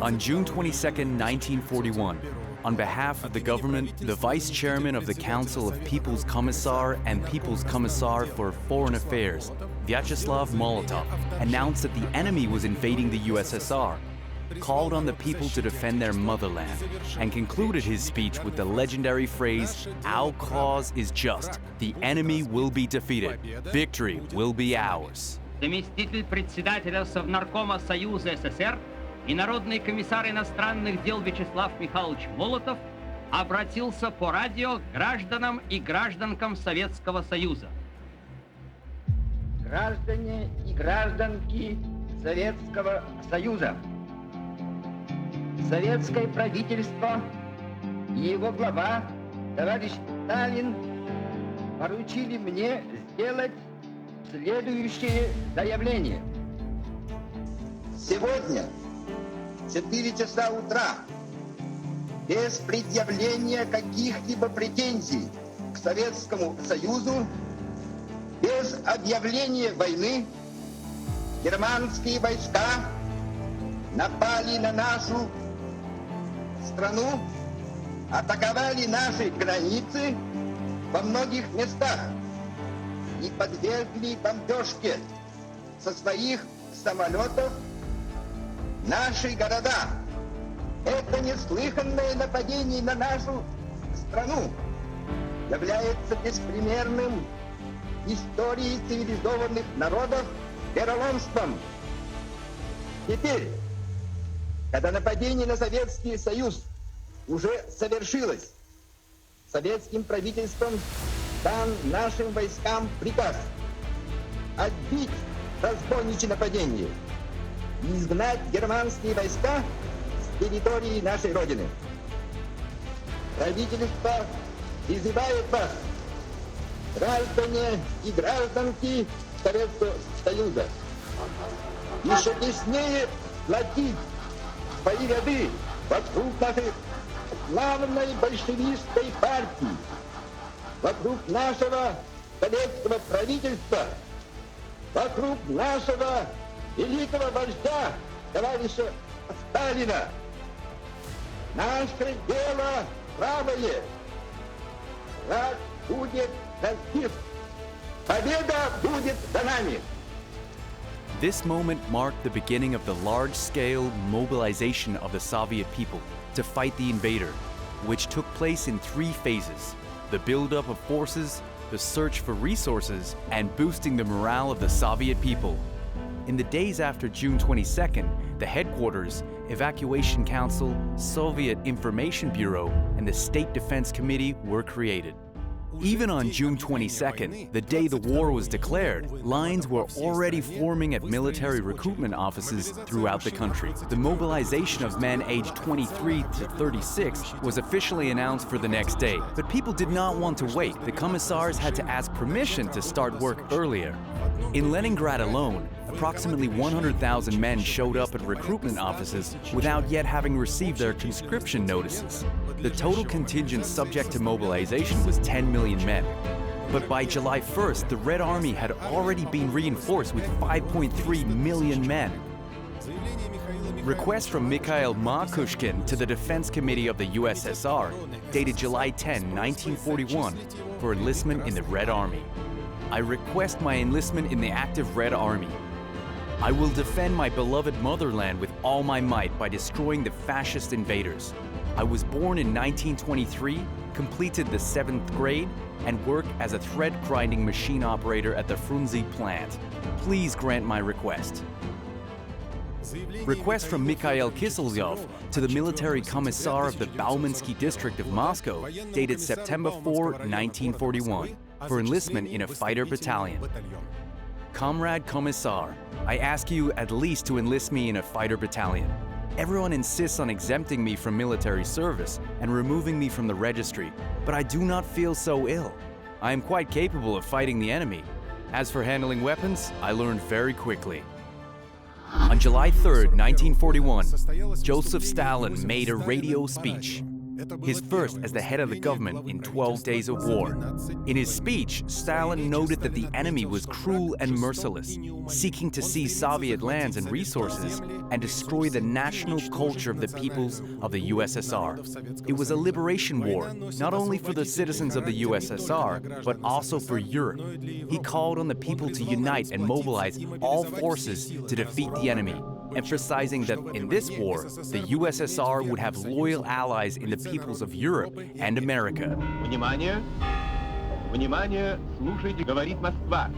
On June 22, 1941, on behalf of the government, the Vice Chairman of the Council of People's Commissar and People's Commissar for Foreign Affairs, Vyacheslav Molotov, announced that the enemy was invading the USSR, called on the people to defend their motherland, and concluded his speech with the legendary phrase, "Our cause is just. The enemy will be defeated. Victory will be ours." Заместитель председателя Совнаркома Союза СССР и Народный комиссар иностранных дел Вячеслав Михайлович Молотов обратился по радио к гражданам и гражданкам Советского Союза. Граждане и гражданки Советского Союза. Советское правительство и его глава, товарищ Сталин, поручили мне сделать следующее заявление. Сегодня, в 4 часа утра, без предъявления каких-либо претензий к Советскому Союзу, без объявления войны, германские войска напали на нашу страну, атаковали наши границы во многих местах и подвергли бомбежке со своих самолетов наши города. Это неслыханное нападение на нашу страну является беспримерным в истории цивилизованных народов вероломством. Теперь, когда нападение на Советский Союз уже совершилось, советским правительством дан нашим войскам приказ отбить разбойничье нападение и изгнать германские войска с территории нашей Родины. Правительство призывает вас, граждане и гражданки Советского Союза, еще теснее сплотить свои ряды вокруг нашей славной большевистской партии, вокруг нашего советского правительства, вокруг нашего великого вождя, товарища Сталина. Наше дело правое. Враг будет разбит. Победа будет за нами. This moment marked the beginning of the large-scale mobilization of the Soviet people to fight the invader, which took place in 3 phases: the buildup of forces, the search for resources, and boosting the morale of the Soviet people. In the days after June 22nd, the headquarters, Evacuation Council, Soviet Information Bureau, and the State Defense Committee were created. Even on June 22nd, the day the war was declared, lines were already forming at military recruitment offices throughout the country. The mobilization of men aged 23 to 36 was officially announced for the next day, but people did not want to wait. The commissars had to ask permission to start work earlier. In Leningrad alone, approximately 100,000 men showed up at recruitment offices without yet having received their conscription notices. The total contingent subject to mobilization was 10 million men. But by July 1st, the Red Army had already been reinforced with 5.3 million men. Request from Mikhail Makushkin to the Defense Committee of the USSR, dated July 10, 1941, for enlistment in the Red Army. I request my enlistment in the active Red Army. I will defend my beloved motherland with all my might by destroying the fascist invaders. I was born in 1923, completed the 7th grade, and work as a thread grinding machine operator at the Frunze plant. Please grant my request. Request from Mikhail Kiselyov to the military commissar of the Baumansky district of Moscow, dated September 4, 1941, for enlistment in a fighter battalion. Comrade Commissar, I ask you at least to enlist me in a fighter battalion. Everyone insists on exempting me from military service and removing me from the registry, but I do not feel so ill. I am quite capable of fighting the enemy. As for handling weapons, I learned very quickly. On July 3, 1941, Joseph Stalin made a radio speech. his first as the head of the government in 12 days of war. In his speech, Stalin noted that the enemy was cruel and merciless, seeking to seize Soviet lands and resources and destroy the national culture of the peoples of the USSR. It was a liberation war, not only for the citizens of the USSR, but also for Europe. He called on the people to unite and mobilize all forces to defeat the enemy, emphasizing that in this war, the USSR would have loyal allies in the peoples of Europe and America. Внимание! Внимание! Слушайте, говорит Москва.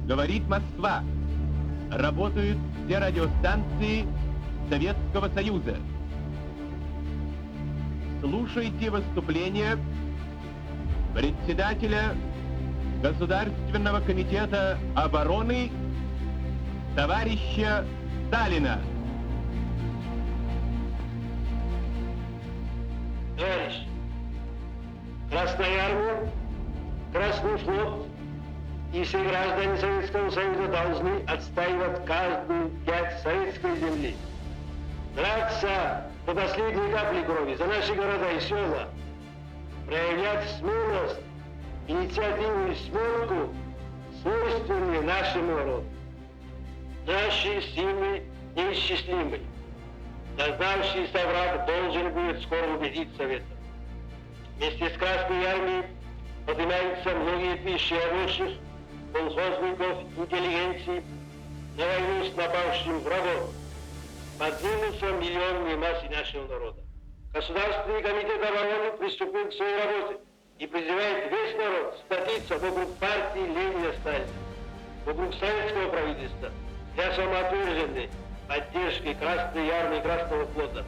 Говорит Москва. Работают все радиостанции Советского Союза. Слушайте выступление председателя Государственного комитета обороны товарища Сталина. Товарищи, Красная Армия, Красный флот и все граждане Советского Союза должны отстаивать каждую пять советской земли. Драться до последней капли крови за наши города и села, проявлять смелость, инициативу и смелку, свойственные нашему народу. Наши силы неисчислимы. Создавшийся враг должен будет скоро убедить Советов. Вместе с Красной Армией поднимаются многие тысячи рабочих, колхозников, интеллигенции на войну с напавшим врагом. Поднимутся миллионные массы нашего народа. Государственный комитет обороны приступил к своей работе и призывает весь народ сплотиться вокруг партии Ленина-Сталина, вокруг советского правительства для самоотверженной поддержки Красной Армии и Красного флота,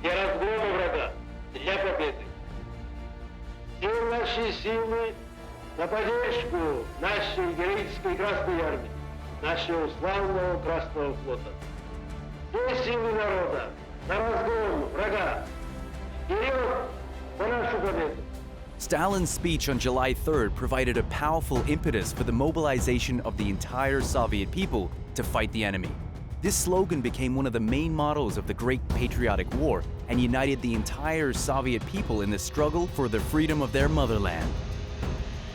для разгрома врага, для победы. Все наши силы на поддержку нашей героической Красной Армии, нашего славного Красного флота. Все силы народа на разгон врага. Вперед по нашу победу! Stalin's speech on July 3rd provided a powerful impetus for the mobilization of the entire Soviet people to fight the enemy. This slogan became one of the main mottos of the Great Patriotic War and united the entire Soviet people in the struggle for the freedom of their motherland.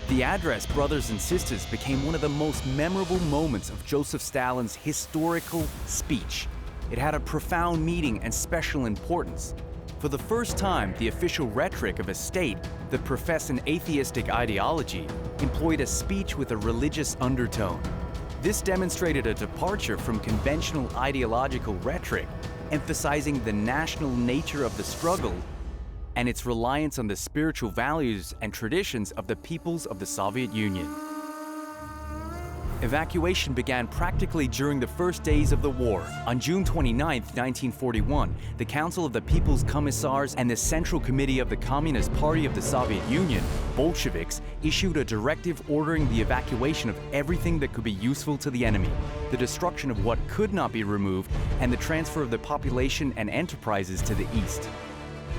The address, Brothers and Sisters, became one of the most memorable moments of Joseph Stalin's historical speech. It had a profound meaning and special importance. For the first time, the official rhetoric of a state that professed an atheistic ideology employed a speech with a religious undertone. This demonstrated a departure from conventional ideological rhetoric, emphasizing the national nature of the struggle and its reliance on the spiritual values and traditions of the peoples of the Soviet Union. Evacuation began practically during the first days of the war. On June 29, 1941, the Council of the People's Commissars and the Central Committee of the Communist Party of the Soviet Union, Bolsheviks, issued a directive ordering the evacuation of everything that could be useful to the enemy, the destruction of what could not be removed, and the transfer of the population and enterprises to the east.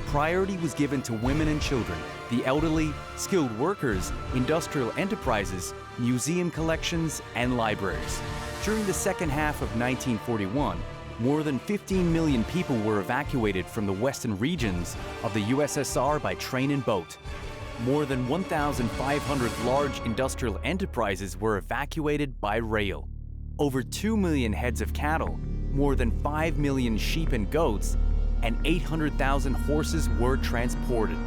Priority was given to women and children, the elderly, skilled workers, industrial enterprises, museum collections, and libraries. During the second half of 1941, more than 15 million people were evacuated from the western regions of the USSR by train and boat. More than 1,500 large industrial enterprises were evacuated by rail. Over 2 million heads of cattle, more than 5 million sheep and goats, and 800,000 horses were transported.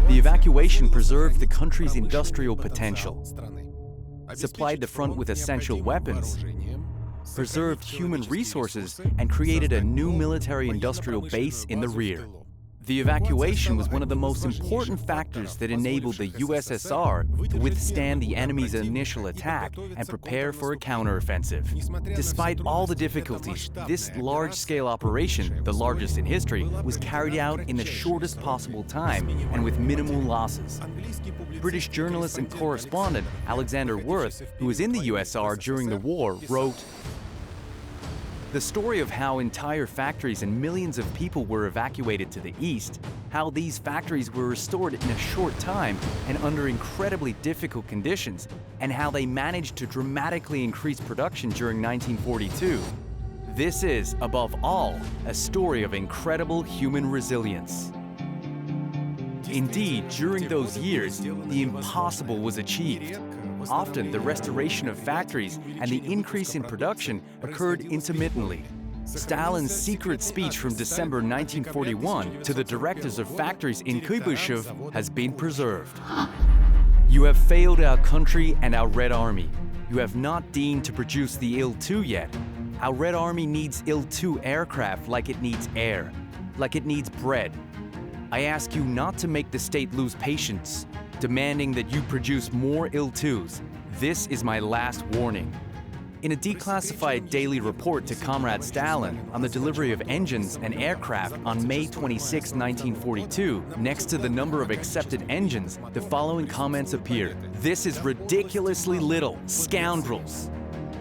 The evacuation preserved the country's industrial potential, supplied the front with essential weapons, preserved human resources, and created a new military-industrial base in the rear. The evacuation was one of the most important factors that enabled the USSR to withstand the enemy's initial attack and prepare for a counteroffensive. Despite all the difficulties, this large-scale operation, the largest in history, was carried out in the shortest possible time and with minimal losses. British journalist and correspondent Alexander Worth, who was in the USSR during the war, wrote, "The story of how entire factories and millions of people were evacuated to the east, how these factories were restored in a short time and under incredibly difficult conditions, and how they managed to dramatically increase production during 1942. This is, above all, a story of incredible human resilience. Indeed, during those years, the impossible was achieved. Often, the restoration of factories and the increase in production occurred intermittently. Stalin's secret speech from December 1941 to the directors of factories in Kuybyshev has been preserved. You have failed our country and our Red Army. You have not deigned to produce the Il-2 yet. Our Red Army needs Il-2 aircraft like it needs air, like it needs bread. I ask you not to make the state lose patience, demanding that you produce more Il-2s. This is my last warning. In a declassified daily report to Comrade Stalin on the delivery of engines and aircraft on May 26, 1942, next to the number of accepted engines, the following comments appear. This is ridiculously little. Scoundrels.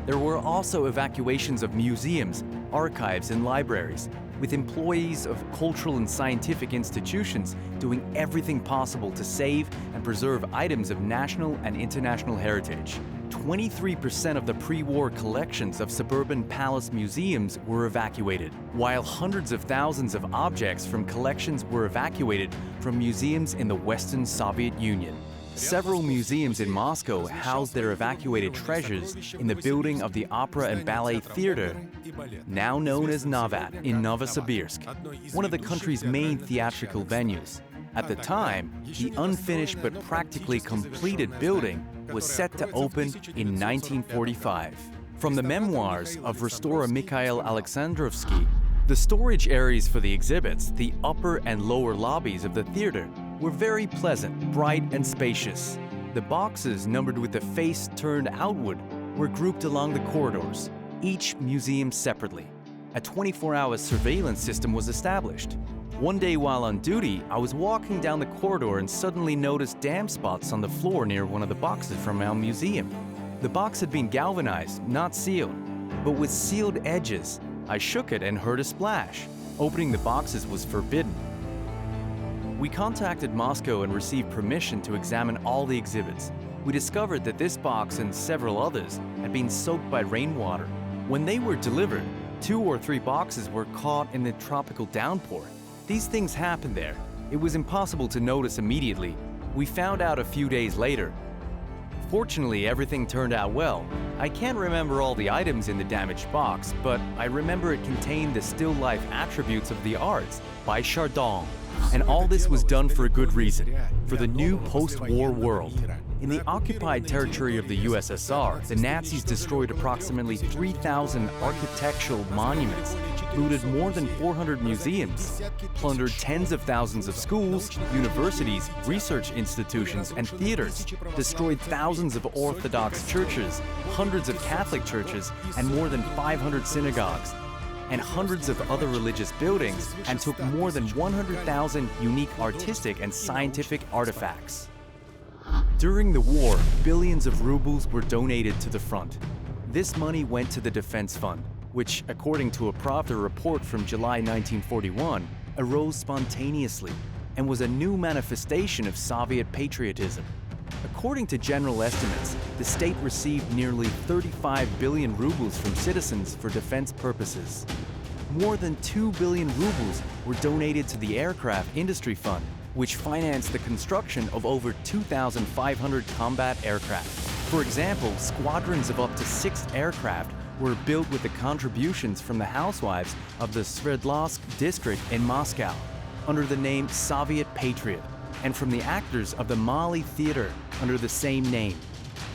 There were also evacuations of museums, archives, and libraries, with employees of cultural and scientific institutions doing everything possible to save and preserve items of national and international heritage. 23% of the pre-war collections of suburban palace museums were evacuated, while hundreds of thousands of objects from collections were evacuated from museums in the Western Soviet Union. Several museums in Moscow house their evacuated treasures in the building of the Opera and Ballet Theater, now known as Novat, in Novosibirsk, one of the country's main theatrical venues. At the time, the unfinished but practically completed building was set to open in 1945. From the memoirs of restorer Mikhail Alexandrovsky, the storage areas for the exhibits, the upper and lower lobbies of the theater, were very pleasant, bright, and spacious. The boxes, numbered with the face turned outward, were grouped along the corridors, each museum separately. A 24-hour surveillance system was established. One day while on duty, I was walking down the corridor and suddenly noticed damp spots on the floor near one of the boxes from our museum. The box had been galvanized, not sealed, but with sealed edges. I shook it and heard a splash. Opening the boxes was forbidden. We contacted Moscow and received permission to examine all the exhibits. We discovered that this box and several others had been soaked by rainwater. When they were delivered, 2 or 3 boxes were caught in the tropical downpour. These things happened there. It was impossible to notice immediately. We found out a few days later. Fortunately, everything turned out well. I can't remember all the items in the damaged box, but I remember it contained the still life attributes of the arts by Chardin. And all this was done for a good reason, for the new post-war world. In the occupied territory of the USSR, the Nazis destroyed approximately 3,000 architectural monuments, looted more than 400 museums, plundered tens of thousands of schools, universities, research institutions, and theaters, destroyed thousands of Orthodox churches, hundreds of Catholic churches, and more than 500 synagogues, and hundreds of other religious buildings, and took more than 100,000 unique artistic and scientific artifacts. During the war, billions of rubles were donated to the front. This money went to the Defense Fund, which, according to a Pravda report from July 1941, arose spontaneously and was a new manifestation of Soviet patriotism. According to general estimates, the state received nearly 35 billion rubles from citizens for defense purposes. More than 2 billion rubles were donated to the Aircraft Industry Fund, which financed the construction of over 2,500 combat aircraft. For example, squadrons of up to 6 aircraft were built with the contributions from the housewives of the Sverdlovsk district in Moscow, under the name Soviet Patriot, and from the actors of the Mali Theater under the same name.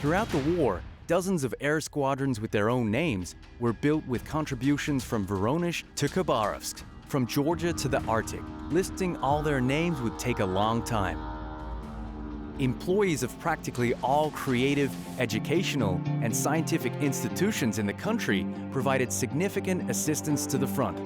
Throughout the war, dozens of air squadrons with their own names were built with contributions from Voronezh to Khabarovsk, from Georgia to the Arctic. Listing all their names would take a long time. Employees of practically all creative, educational, and scientific institutions in the country provided significant assistance to the front.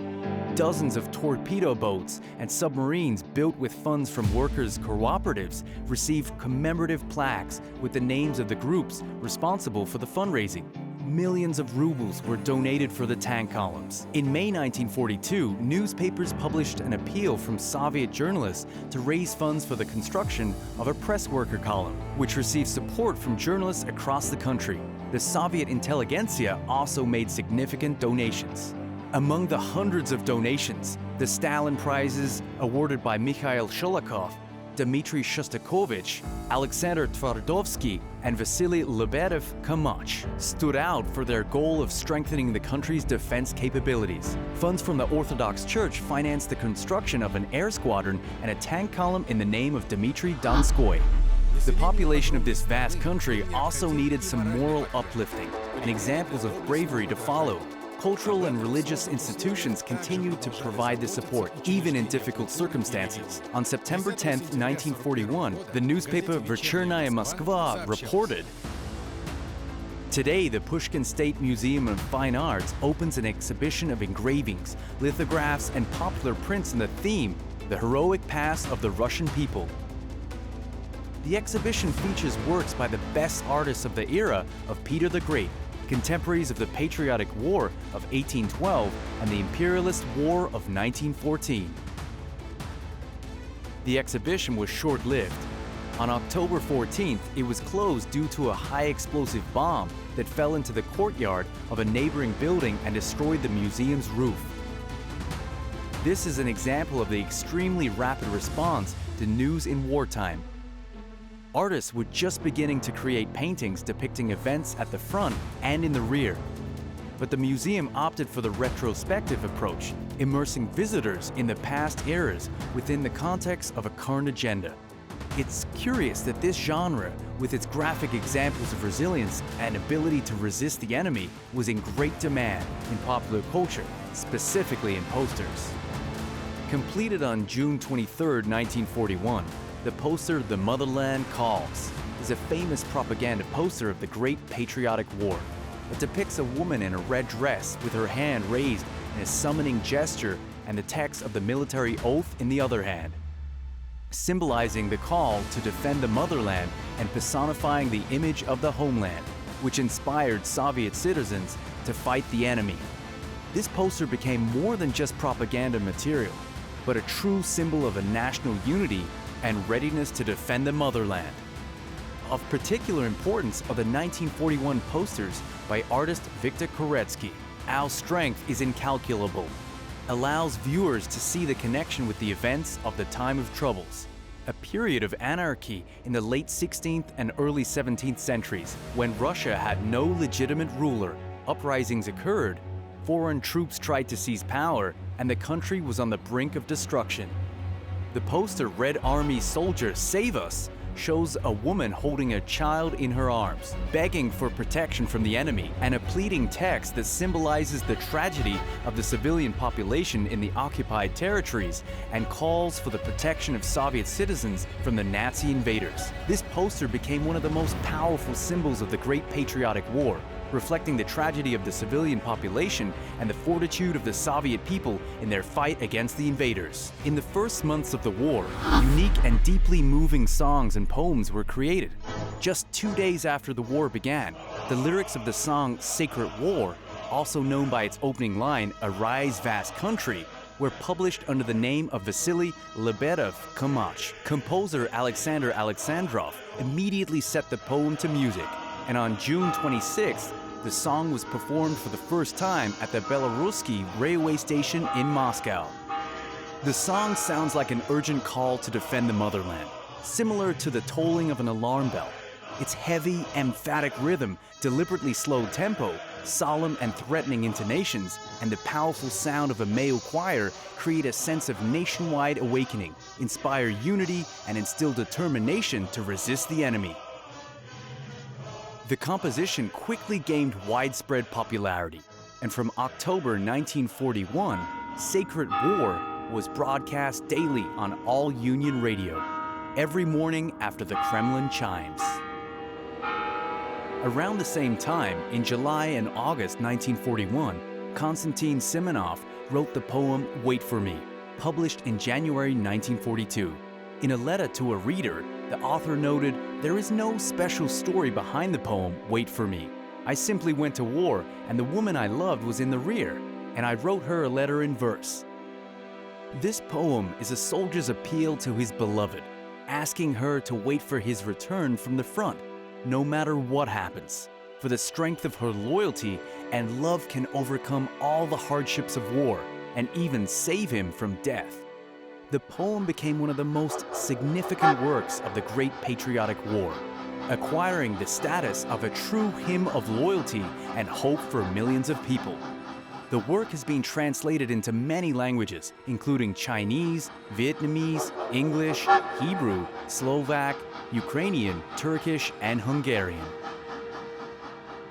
Dozens of torpedo boats and submarines built with funds from workers' cooperatives received commemorative plaques with the names of the groups responsible for the fundraising. Millions of rubles were donated for the tank columns. In May 1942, newspapers published an appeal from Soviet journalists to raise funds for the construction of a press worker column, which received support from journalists across the country. The Soviet intelligentsia also made significant donations. Among the hundreds of donations, the Stalin Prizes awarded by Mikhail Sholokhov, Dmitry Shostakovich, Alexander Tvardovsky, and Vasily Lebedev-Kamach stood out for their goal of strengthening the country's defense capabilities. Funds from the Orthodox Church financed the construction of an air squadron and a tank column in the name of Dmitry Donskoy. The population of this vast country also needed some moral uplifting and examples of bravery to follow. Cultural and religious institutions continued to provide the support, even in difficult circumstances. On September 10, 1941, the newspaper Вечерняя Moskva reported, "Today, the Pushkin State Museum of Fine Arts opens an exhibition of engravings, lithographs, and popular prints on the theme, the heroic past of the Russian people." The exhibition features works by the best artists of the era of Peter the Great, contemporaries of the Patriotic War of 1812 and the Imperialist War of 1914. The exhibition was short-lived. On October 14th, it was closed due to a high-explosive bomb that fell into the courtyard of a neighboring building and destroyed the museum's roof. This is an example of the extremely rapid response to news in wartime. Artists were just beginning to create paintings depicting events at the front and in the rear. But the museum opted for the retrospective approach, immersing visitors in the past eras within the context of a current agenda. It's curious that this genre, with its graphic examples of resilience and ability to resist the enemy, was in great demand in popular culture, specifically in posters. Completed on June 23, 1941, the poster "The Motherland Calls" is a famous propaganda poster of the Great Patriotic War. It depicts a woman in a red dress with her hand raised in a summoning gesture and the text of the military oath in the other hand, symbolizing the call to defend the motherland and personifying the image of the homeland, which inspired Soviet citizens to fight the enemy. This poster became more than just propaganda material, but a true symbol of a national unity and readiness to defend the motherland. Of particular importance are the 1941 posters by artist Viktor Koretsky. "Our strength is incalculable," allows viewers to see the connection with the events of the time of troubles, a period of anarchy in the late 16th and early 17th centuries, when Russia had no legitimate ruler. Uprisings occurred, foreign troops tried to seize power, and the country was on the brink of destruction. The poster "Red Army Soldier, Save Us" shows a woman holding a child in her arms, begging for protection from the enemy, and a pleading text that symbolizes the tragedy of the civilian population in the occupied territories and calls for the protection of Soviet citizens from the Nazi invaders. This poster became one of the most powerful symbols of the Great Patriotic War, reflecting the tragedy of the civilian population and the fortitude of the Soviet people in their fight against the invaders. In the first months of the war, unique and deeply moving songs and poems were created. Just 2 days after the war began, the lyrics of the song "Sacred War," also known by its opening line, "Arise, vast country," were published under the name of Vasily Lebedev-Kamach. Composer Alexander Alexandrov immediately set the poem to music, and on June 26th, the song was performed for the first time at the Belaruski railway station in Moscow. The song sounds like an urgent call to defend the motherland, similar to the tolling of an alarm bell. Its heavy, emphatic rhythm, deliberately slowed tempo, solemn and threatening intonations, and the powerful sound of a male choir create a sense of nationwide awakening, inspire unity, and instill determination to resist the enemy. The composition quickly gained widespread popularity, and from October 1941, Sacred War was broadcast daily on all Union radio, every morning after the Kremlin chimes. Around the same time, in July and August 1941, Konstantin Simonov wrote the poem "Wait for Me," published in January 1942. In a letter to a reader, the author noted, "There is no special story behind the poem "Wait for Me." I simply went to war, and the woman I loved was in the rear, and I wrote her a letter in verse." This poem is a soldier's appeal to his beloved, asking her to wait for his return from the front, no matter what happens. for the strength of her loyalty and love can overcome all the hardships of war and even save him from death. The poem became one of the most significant works of the Great Patriotic War, acquiring the status of a true hymn of loyalty and hope for millions of people. The work has been translated into many languages, including Chinese, Vietnamese, English, Hebrew, Slovak, Ukrainian, Turkish, and Hungarian.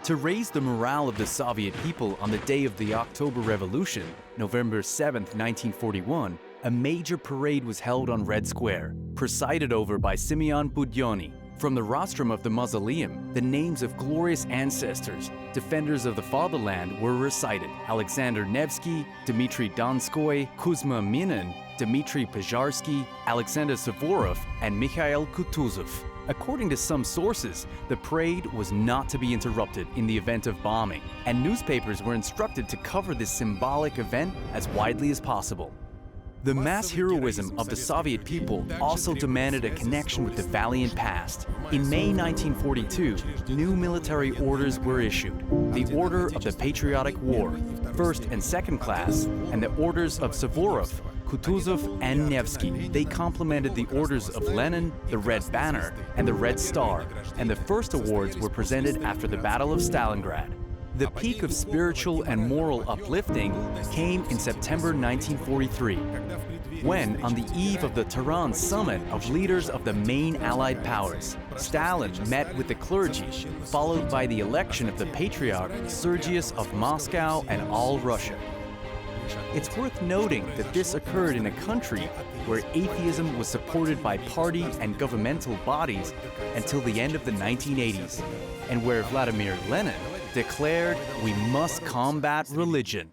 To raise the morale of the Soviet people on the day of the October Revolution, November 7, 1941, a major parade was held on Red Square, presided over by Simeon Budyonny. From the rostrum of the mausoleum, the names of glorious ancestors, defenders of the fatherland, were recited: Alexander Nevsky, Dmitry Donskoy, Kuzma Minin, Dmitry Pozharsky, Alexander Suvorov, and Mikhail Kutuzov. According to some sources, the parade was not to be interrupted in the event of bombing, and newspapers were instructed to cover this symbolic event as widely as possible. The mass heroism of the Soviet people also demanded a connection with the valiant past. In May 1942, new military orders were issued: the Order of the Patriotic War, first and second class, and the orders of Suvorov, Kutuzov, and Nevsky. They complemented the orders of Lenin, the Red Banner, and the Red Star, and the first awards were presented after the Battle of Stalingrad. The peak of spiritual and moral uplifting came in September 1943, when, on the eve of the Tehran summit of leaders of the main Allied powers, Stalin met with the clergy, followed by the election of the Patriarch Sergius of Moscow and all Russia. It's worth noting that this occurred in a country where atheism was supported by party and governmental bodies until the end of the 1980s, and where Vladimir Lenin declared, "We must combat religion."